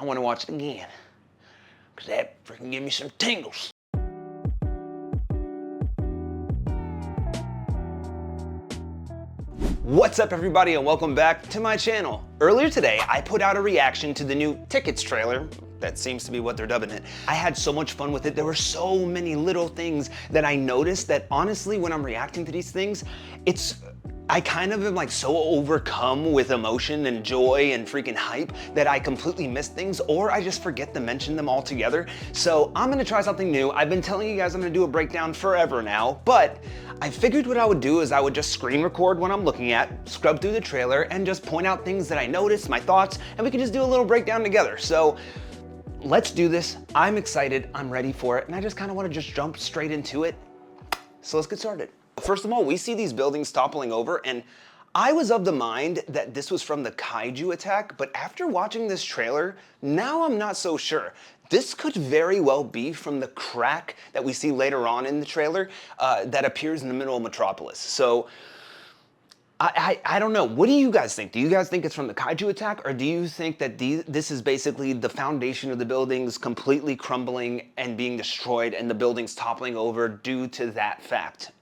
I want to watch it again. Because that freaking gave me some tingles. What's up everybody and welcome back to my channel. Earlier today, I put out a reaction to the new Tickets trailer. That seems to be what they're dubbing it. I had so much fun with it. There were so many little things that I noticed that honestly, when I'm reacting to these things, I kind of am like so overcome with emotion and joy and freaking hype that I completely miss things, or I just forget to mention them altogether. So I'm gonna try something new. I've been telling you guys I'm gonna do a breakdown forever now, but I figured what I would do is I would just screen record what I'm looking at, scrub through the trailer, and just point out things that I noticed, my thoughts, and we can just do a little breakdown together. So let's do this. I'm excited, I'm ready for it, and I just kind of want to just jump straight into it. So let's get started. First of all, we see these buildings toppling over, and I was of the mind that this was from the kaiju attack, but after watching this trailer, now I'm not so sure. This could very well be from the crack that we see later on in the trailer that appears in the middle of Metropolis. So I don't know. What do you guys think? Do you guys think it's from the kaiju attack, or do you think that this is basically the foundation of the buildings completely crumbling and being destroyed and the buildings toppling over due to that fact?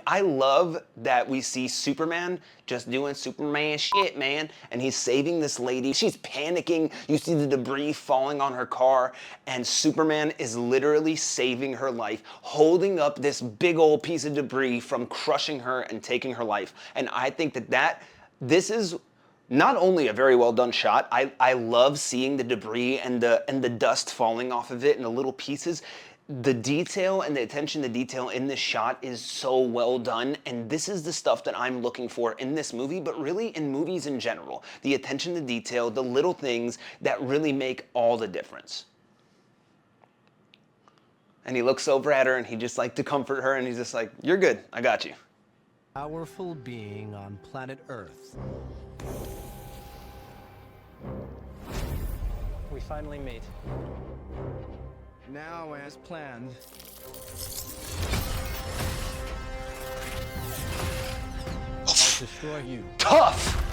I love that we see Superman just doing Superman shit, man, and he's saving this lady. She's panicking. You see the debris falling on her car, and Superman is literally saving her life, holding up this big old piece of debris from crushing her and taking her life. And I think this is not only a very well done shot, I love seeing the debris and the dust falling off of it in the little pieces. The detail and the attention to detail in this shot is so well done, and this is the stuff that I'm looking for in this movie, but really in movies in general. The attention to detail, the little things that really make all the difference. And he looks over at her and he just like to comfort her, and he's just like, "You're good, I got you." Powerful being on planet Earth. We finally meet. Now, as planned, I'll destroy you. Tough!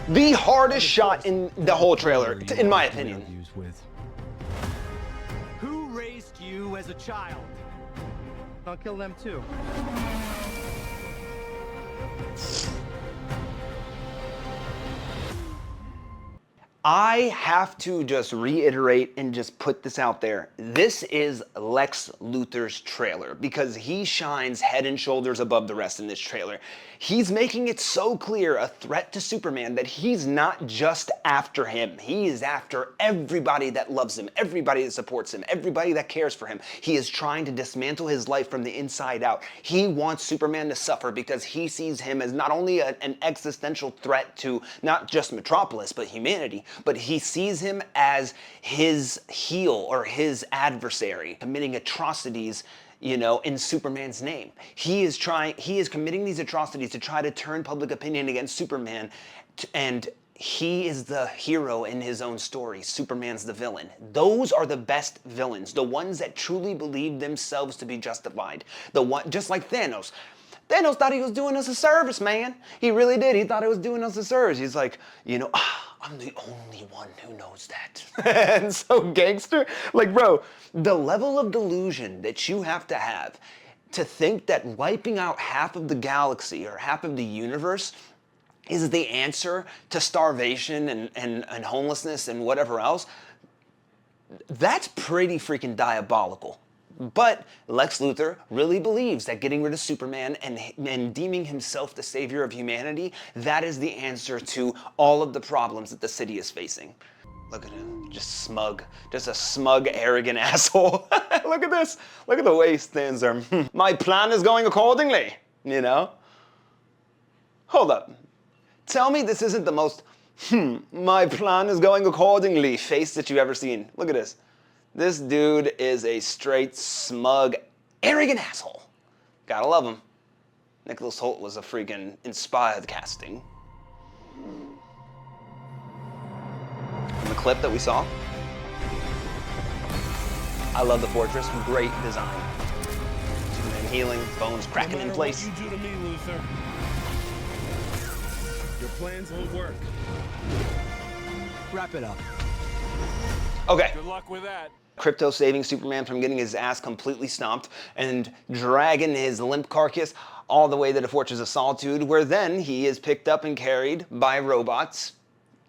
The hardest shot in the whole trailer, in my opinion. Who raised you as a child? I'll kill them too. I have to just reiterate and just put this out there. This is Lex Luthor's trailer because he shines head and shoulders above the rest in this trailer. He's making it so clear, a threat to Superman, that he's not just after him. He is after everybody that loves him, everybody that supports him, everybody that cares for him. He is trying to dismantle his life from the inside out. He wants Superman to suffer because he sees him as not only an existential threat to not just Metropolis, but humanity, but he sees him as his heel or his adversary, committing atrocities, you know, in Superman's name. He is committing these atrocities to try to turn public opinion against Superman, and he is the hero in his own story. Superman's the villain. Those are the best villains, the ones that truly believe themselves to be justified. Just like Thanos. Thanos thought he was doing us a service, man. He really did. He thought he was doing us a service. He's like, you know, I'm the only one who knows that. And so gangster, like bro, the level of delusion that you have to think that wiping out half of the galaxy or half of the universe is the answer to starvation and homelessness and whatever else, that's pretty freaking diabolical. But Lex Luthor really believes that getting rid of Superman and deeming himself the savior of humanity, that is the answer to all of the problems that the city is facing. Look at him, just smug, just a smug, arrogant asshole. Look at this, look at the way he stands there. My plan is going accordingly, you know? Hold up, tell me this isn't the most, my plan is going accordingly face that you've ever seen. Look at this. This dude is a straight, smug, arrogant asshole. Gotta love him. Nicholas Hoult was a freaking inspired casting. In the clip that we saw, I love the fortress. Great design. Superman healing, bones cracking in place. What you do to me, Luthor, your plans won't work. Wrap it up. Okay. Good luck with that. Crypto saving Superman from getting his ass completely stomped and dragging his limp carcass all the way to the Fortress of Solitude, where then he is picked up and carried by robots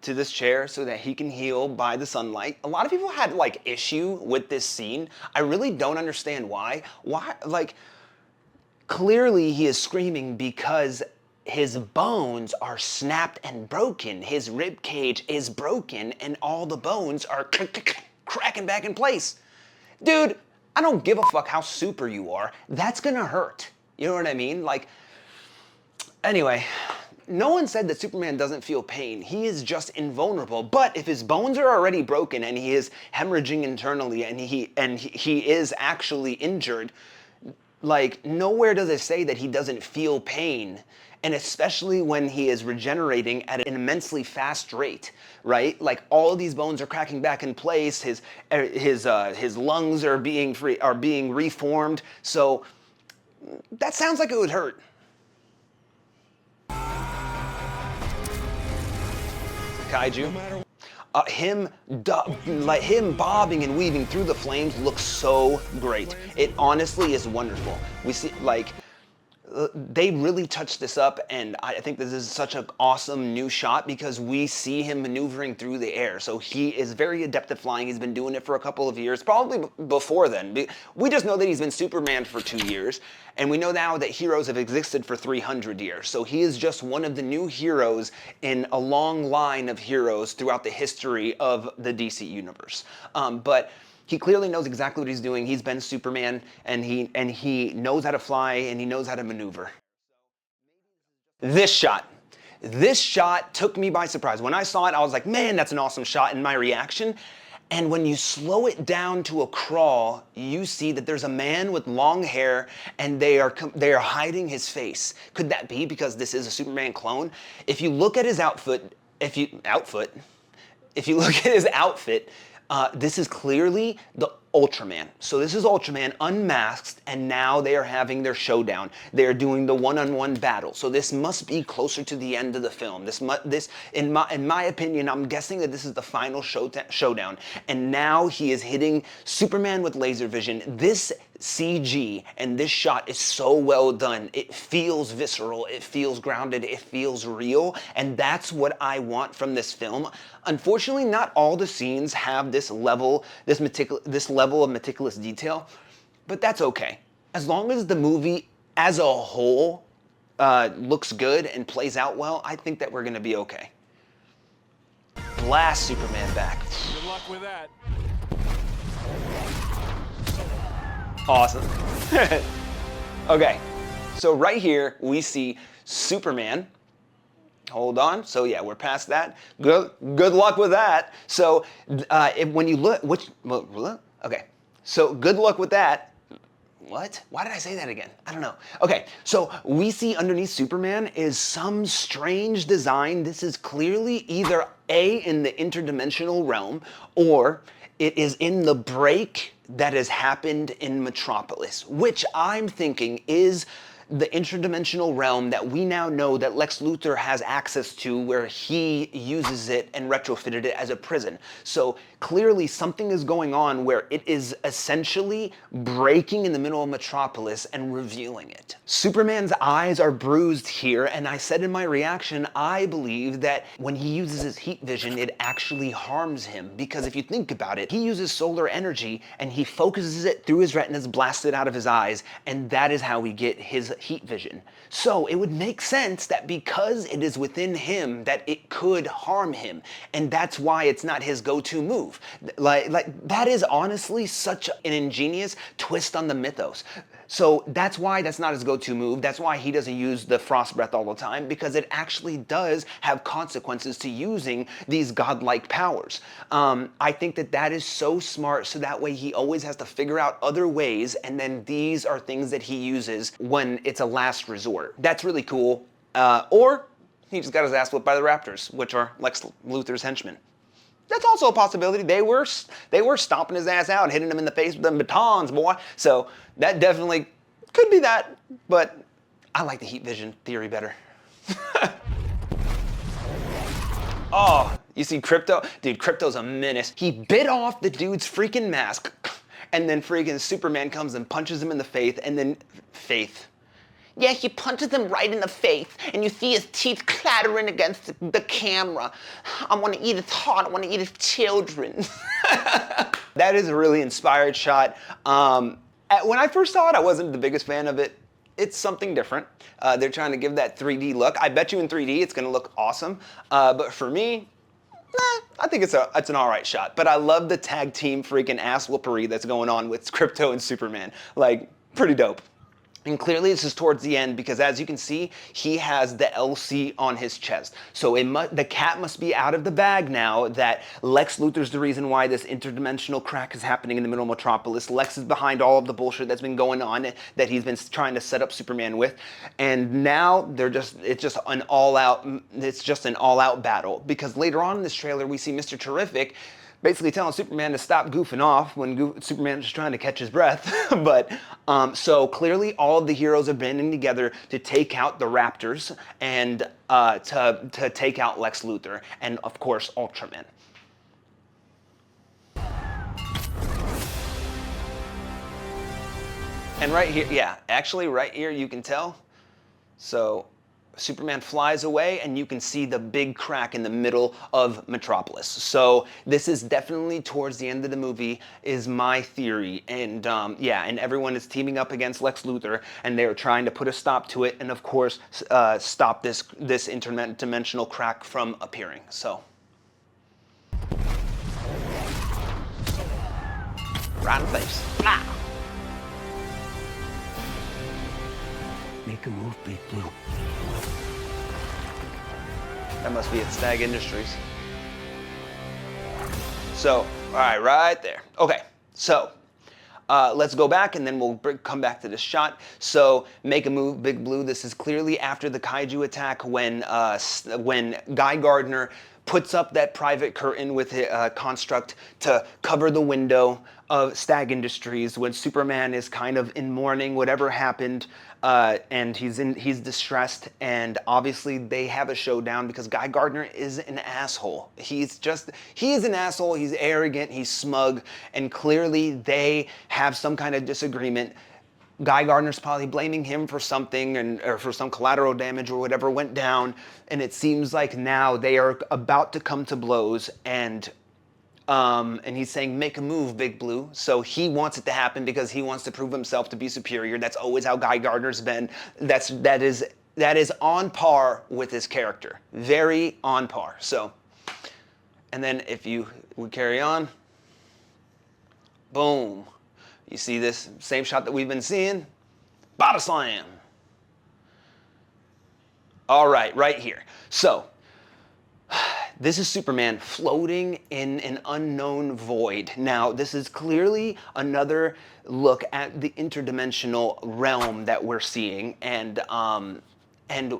to this chair so that he can heal by the sunlight. A lot of people had like issue with this scene. I really don't understand why. Why, like, clearly he is screaming because his bones are snapped and broken. His rib cage is broken and all the bones are cracking back in place. Dude, I don't give a fuck how super you are. That's gonna hurt. You know what I mean? Like, anyway, no one said that Superman doesn't feel pain. He is just invulnerable. But if his bones are already broken and he is hemorrhaging internally and he is actually injured, like, nowhere does it say that he doesn't feel pain. And especially when he is regenerating at an immensely fast rate, right? Like, all of these bones are cracking back in place. His lungs are being reformed. So that sounds like it would hurt. Kaiju. Him bobbing and weaving through the flames looks so great. It honestly is wonderful. We see, like, they really touched this up, and I think this is such an awesome new shot because we see him maneuvering through the air. So he is very adept at flying. He's been doing it for a couple of years, probably before then. We just know that he's been Superman for 2 years, and we know now that heroes have existed for 300 years. So he is just one of the new heroes in a long line of heroes throughout the history of the DC universe. But he clearly knows exactly what he's doing. He's been Superman, and he knows how to fly, and he knows how to maneuver. This shot took me by surprise. When I saw it, I was like, man, that's an awesome shot in my reaction. And when you slow it down to a crawl, you see that there's a man with long hair, and they are hiding his face. Could that be because this is a Superman clone? If you look at his outfit, this is clearly the Ultraman. So this is Ultraman unmasked, and now they are having their showdown. They are doing the one-on-one battle. So this must be closer to the end of the film. In my opinion, I'm guessing that this is the final showdown. And now he is hitting Superman with laser vision. This CG and this shot is so well done. It feels visceral, it feels grounded, it feels real, and that's what I want from this film. Unfortunately, not all the scenes have this level of meticulous detail, but that's okay. As long as the movie as a whole looks good and plays out well, I think that we're gonna be okay. Blast Superman back. Good luck with that. Awesome. Okay, so right here we see Superman. Hold on. So yeah, we're past that. Good luck with that. So when you look, okay. So good luck with that. What? Why did I say that again? I don't know. Okay, so we see underneath Superman is some strange design. This is clearly either in the interdimensional realm, or it is in the break that has happened in Metropolis, which I'm thinking is the interdimensional realm that we now know that Lex Luthor has access to, where he uses it and retrofitted it as a prison. So clearly something is going on where it is essentially breaking in the middle of Metropolis and revealing it. Superman's eyes are bruised here, and I said in my reaction, I believe that when he uses his heat vision, it actually harms him, because if you think about it, he uses solar energy and he focuses it through his retinas, blasts it out of his eyes, and that is how we get his heat vision. So it would make sense that because it is within him that it could harm him, and that's why it's not his go-to move. Like that is honestly such an ingenious twist on the mythos. So that's why that's not his go-to move. That's why he doesn't use the frost breath all the time, because it actually does have consequences to using these godlike powers. I think that that is so smart, so that way he always has to figure out other ways, and then these are things that he uses when it's a last resort. That's really cool. Or he just got his ass whipped by the Raptors, which are Lex Luthor's henchmen. That's also a possibility. They were stomping his ass out, hitting him in the face with them batons, boy. So that definitely could be that, but I like the heat vision theory better. Oh, You see Crypto? Dude, Crypto's a menace. He bit off the dude's freaking mask, and then freaking Superman comes and punches him in the face, and then... Faith. Yeah, he punches him right in the face, and you see his teeth clattering against the camera. I want to eat his heart, I want to eat his children. That is a really inspired shot. When I first saw it, I wasn't the biggest fan of it. It's something different. They're trying to give that 3D look. I bet you in 3D it's gonna look awesome. But for me, I think it's an all right shot. But I love the tag team freaking ass whoopery that's going on with Crypto and Superman. Like, pretty dope. And clearly this is towards the end because as you can see, he has the LC on his chest. So the cat must be out of the bag now that Lex Luthor's the reason why this interdimensional crack is happening in the middle of Metropolis. Lex is behind all of the bullshit that's been going on that he's been trying to set up Superman with. And now it's just an all-out battle. Because later on in this trailer, we see Mr. Terrific basically telling Superman to stop goofing off when Superman is just trying to catch his breath. But so clearly all of the heroes are banding together to take out the Raptors and to take out Lex Luthor and of course Ultraman. And right here, yeah, actually right here you can tell. So Superman flies away and you can see the big crack in the middle of Metropolis. So this is definitely towards the end of the movie is my theory. And yeah, and everyone is teaming up against Lex Luthor and they're trying to put a stop to it and of course stop this interdimensional crack from appearing. So. Right in the face. Blah. Make a move, Big Blue. That must be at Stag Industries. So, all right, right there. Okay, so let's go back and then we'll come back to this shot. So, make a move, Big Blue. This is clearly after the kaiju attack when Guy Gardner puts up that private curtain with a construct to cover the window of Stag Industries when Superman is kind of in mourning, whatever happened, and he's distressed, and obviously they have a showdown because Guy Gardner is an asshole. He is an asshole, he's arrogant, he's smug, and clearly they have some kind of disagreement. Guy Gardner's probably blaming him for something or for some collateral damage or whatever went down, and it seems like now they are about to come to blows, and he's saying, make a move, Big Blue. So he wants it to happen because he wants to prove himself to be superior. That's always how Guy Gardner's been. That is on par with his character. Very on par. So, and then if we carry on, boom. You see this same shot that we've been seeing? Body slam. All right, right here. So, this is Superman floating in an unknown void. Now, this is clearly another look at the interdimensional realm that we're seeing. And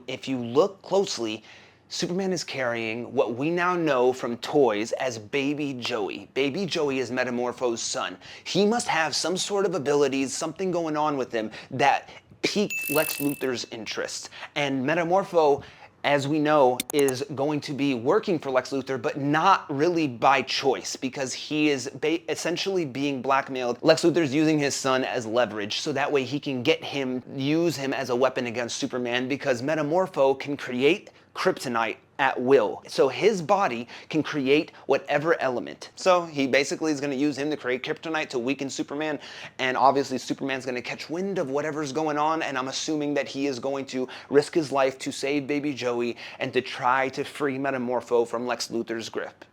if you look closely, Superman is carrying what we now know from toys as Baby Joey. Baby Joey is Metamorpho's son. He must have some sort of abilities, something going on with him that piqued Lex Luthor's interest. And Metamorpho, as we know, is going to be working for Lex Luthor, but not really by choice because he is essentially being blackmailed. Lex Luthor's using his son as leverage so that way he can use him as a weapon against Superman because Metamorpho can create kryptonite at will. So his body can create whatever element. So he basically is going to use him to create kryptonite to weaken Superman, and obviously Superman's going to catch wind of whatever's going on, and I'm assuming that he is going to risk his life to save Baby Joey and to try to free Metamorpho from Lex Luthor's grip.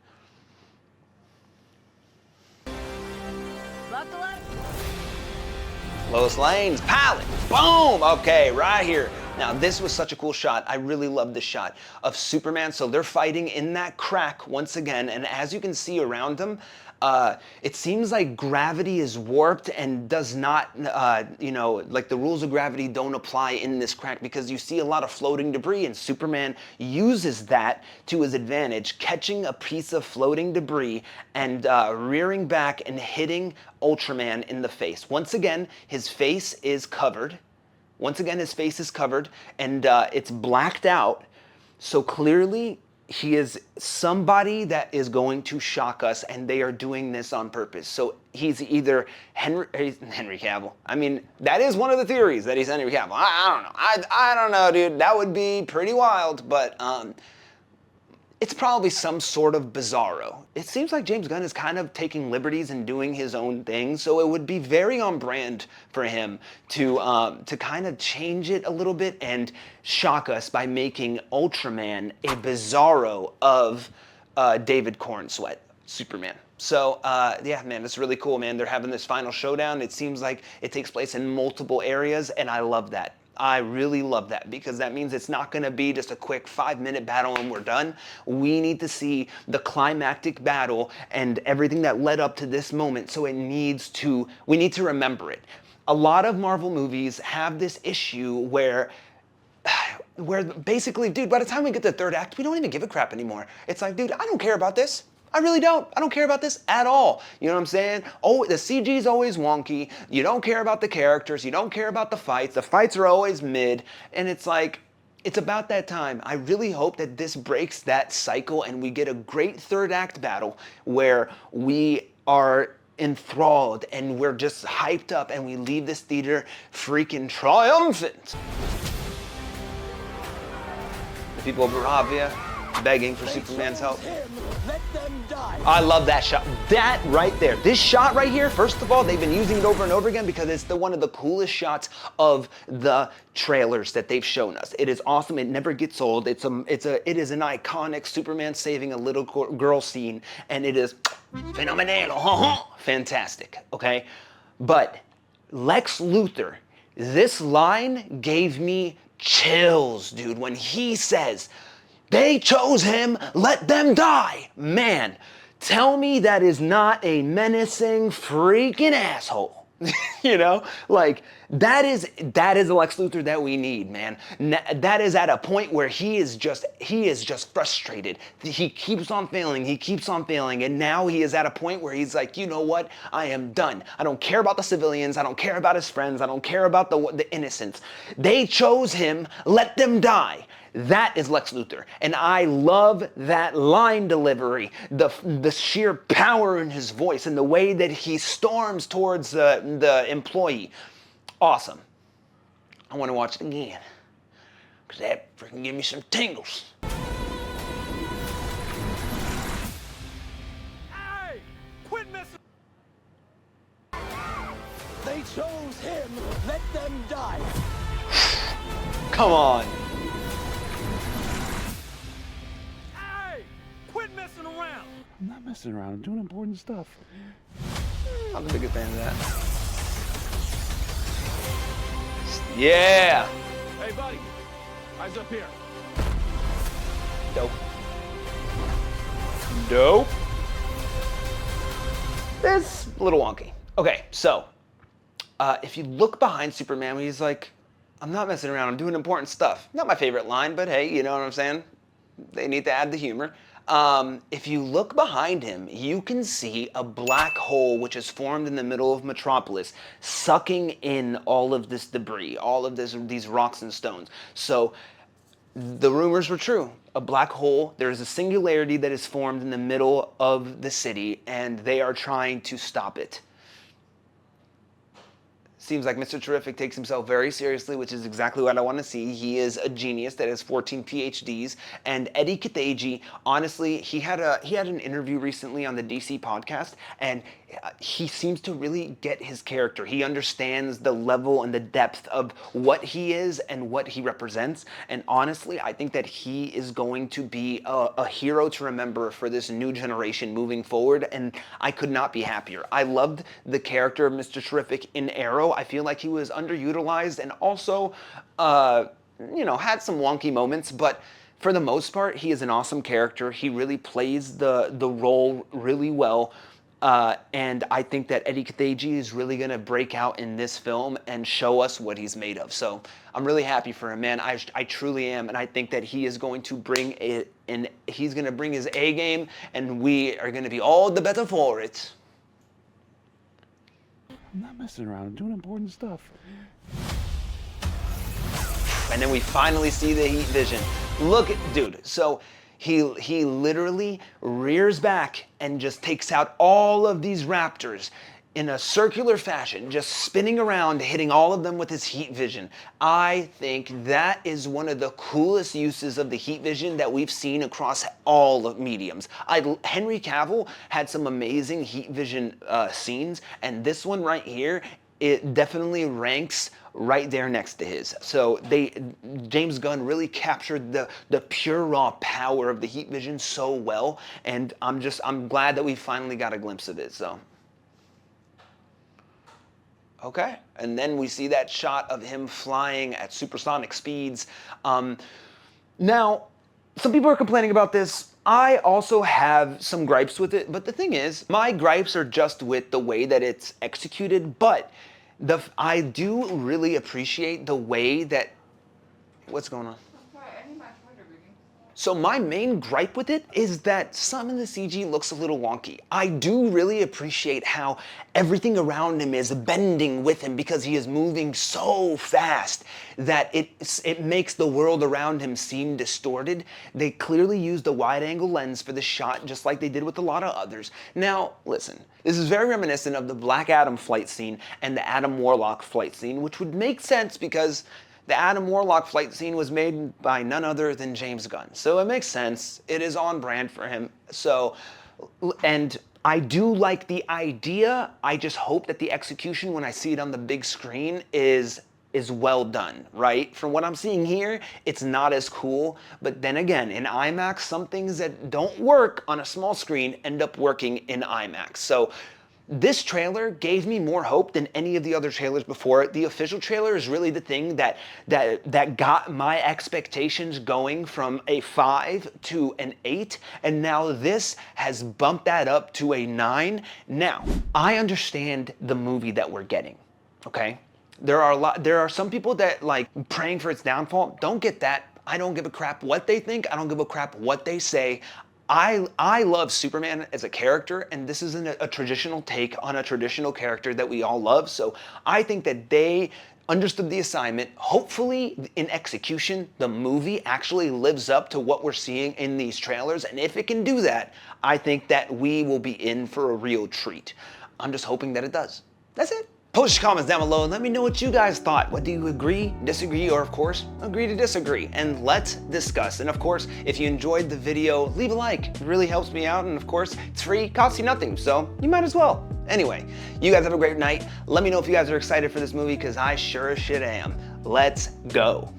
Lois Lane's pilot. Boom! Okay, right here. Now, this was such a cool shot. I really love this shot of Superman. So they're fighting in that crack once again. And as you can see around them, it seems like gravity is warped and does not, like the rules of gravity don't apply in this crack because you see a lot of floating debris and Superman uses that to his advantage, catching a piece of floating debris and rearing back and hitting Ultraman in the face. Once again, his face is covered. And it's blacked out. So clearly, he is somebody that is going to shock us, and they are doing this on purpose. So he's either Henry Cavill. I mean, that is one of the theories, that he's Henry Cavill. I don't know. I don't know, dude. That would be pretty wild, but it's probably some sort of Bizarro. It seems like James Gunn is kind of taking liberties and doing his own thing, so it would be very on brand for him to kind of change it a little bit and shock us by making Ultraman a Bizarro of David Corenswet Superman. So, yeah, man, it's really cool, man. They're having this final showdown. It seems like it takes place in multiple areas, and I love that. I really love that, because that means it's not going to be just a quick 5-minute battle and we're done. We need to see the climactic battle and everything that led up to this moment, so we need to remember it. A lot of Marvel movies have this issue where basically, dude, by the time we get to the third act, we don't even give a crap anymore. It's like, dude, I don't care about this. I really don't. I don't care about this at all. You know what I'm saying? Oh, the CG is always wonky. You don't care about the characters. You don't care about the fights. The fights are always mid. And it's like, it's about that time. I really hope that this breaks that cycle and we get a great third act battle where we are enthralled and we're just hyped up and we leave this theater freaking triumphant. The people of Baravia begging for Superman's help. I love that shot. That right there. This shot right here, first of all, they've been using it over and over again because it's one of the coolest shots of the trailers that they've shown us. It is awesome. It never gets old. It is an iconic Superman saving a little girl scene, and it is phenomenal. Fantastic, okay? But Lex Luthor, this line gave me chills, dude, when he says, "They chose him, let them die." Man, tell me that is not a menacing freaking asshole. You know, like that is the Lex Luthor that we need, man. That is at a point where he is just frustrated. He keeps on failing, and now he is at a point where he's like, you know what? I am done. I don't care about the civilians. I don't care about his friends. I don't care about the innocents. They chose him. Let them die. That is Lex Luthor, and I love that line delivery, the sheer power in his voice, and the way that he storms towards the employee. Awesome. I want to watch it again, because that freaking gave me some tingles. Hey! Quit messing! They chose him, let them die. Come on. Quit messing around! I'm not messing around. I'm doing important stuff. I'm a big fan of that. Yeah. Hey, buddy. Eyes up here. Dope. Dope. It's a little wonky. Okay, so if you look behind Superman, he's like, "I'm not messing around. I'm doing important stuff." Not my favorite line, but hey, you know what I'm saying? They need to add the humor. If you look behind him, you can see a black hole which is formed in the middle of Metropolis, sucking in all of this debris, all of these rocks and stones. So the rumors were true. A black hole, there's a singularity that is formed in the middle of the city, and they are trying to stop it. Seems like Mr. Terrific takes himself very seriously, which is exactly what I want to see. He is a genius that has 14 PhDs. And Eddie Kataiji, honestly, he had an interview recently on the DC podcast, and he seems to really get his character. He understands the level and the depth of what he is and what he represents. And honestly, I think that he is going to be a hero to remember for this new generation moving forward. And I could not be happier. I loved the character of Mr. Terrific in Arrow. I feel like he was underutilized and also, had some wonky moments, but for the most part, he is an awesome character. He really plays the role really well. And I think that Eddie Kataiji is really going to break out in this film and show us what he's made of. So I'm really happy for him, man. I truly am. And I think that he is going to bring it, and he's going to bring his A game, and we are going to be all the better for it. I'm not messing around. I'm doing important stuff. And then we finally see the heat vision. Look, dude, so He literally rears back and just takes out all of these raptors in a circular fashion, just spinning around, hitting all of them with his heat vision. I think that is one of the coolest uses of the heat vision that we've seen across all of mediums. Henry Cavill had some amazing heat vision scenes, and this one right here, it definitely ranks right there next to his. So James Gunn really captured the pure raw power of the heat vision so well, and I'm glad that we finally got a glimpse of it. So. Okay, and then we see that shot of him flying at supersonic speeds. Now, some people are complaining about this. I also have some gripes with it, but the thing is, my gripes are just with the way that it's executed, but I do really appreciate the way that, what's going on? So my main gripe with it is that some of the CG looks a little wonky. I do really appreciate how everything around him is bending with him because he is moving so fast that it makes the world around him seem distorted. They clearly used a wide-angle lens for the shot, just like they did with a lot of others. Now, listen, this is very reminiscent of the Black Adam flight scene and the Adam Warlock flight scene, which would make sense because the Adam Warlock flight scene was made by none other than James Gunn. So it makes sense. It is on brand for him. So, and I do like the idea. I just hope that the execution when I see it on the big screen is well done, right? From what I'm seeing here, it's not as cool. But then again, in IMAX, some things that don't work on a small screen end up working in IMAX. So this trailer gave me more hope than any of the other trailers before it. The official trailer is really the thing that got my expectations going from a 5 to an 8, and now this has bumped that up to a 9. Now, I understand the movie that we're getting, okay? There are some people that like praying for its downfall. Don't get that. I don't give a crap what they think. I don't give a crap what they say. I love Superman as a character, and this isn't a traditional take on a traditional character that we all love. So I think that they understood the assignment. Hopefully, in execution, the movie actually lives up to what we're seeing in these trailers. And if it can do that, I think that we will be in for a real treat. I'm just hoping that it does. That's it. Post your comments down below and let me know what you guys thought. What do you agree, disagree, or of course, agree to disagree? And let's discuss. And of course, if you enjoyed the video, leave a like. It really helps me out. And of course, it's free, costs you nothing. So you might as well. Anyway, you guys have a great night. Let me know if you guys are excited for this movie because I sure as shit am. Let's go.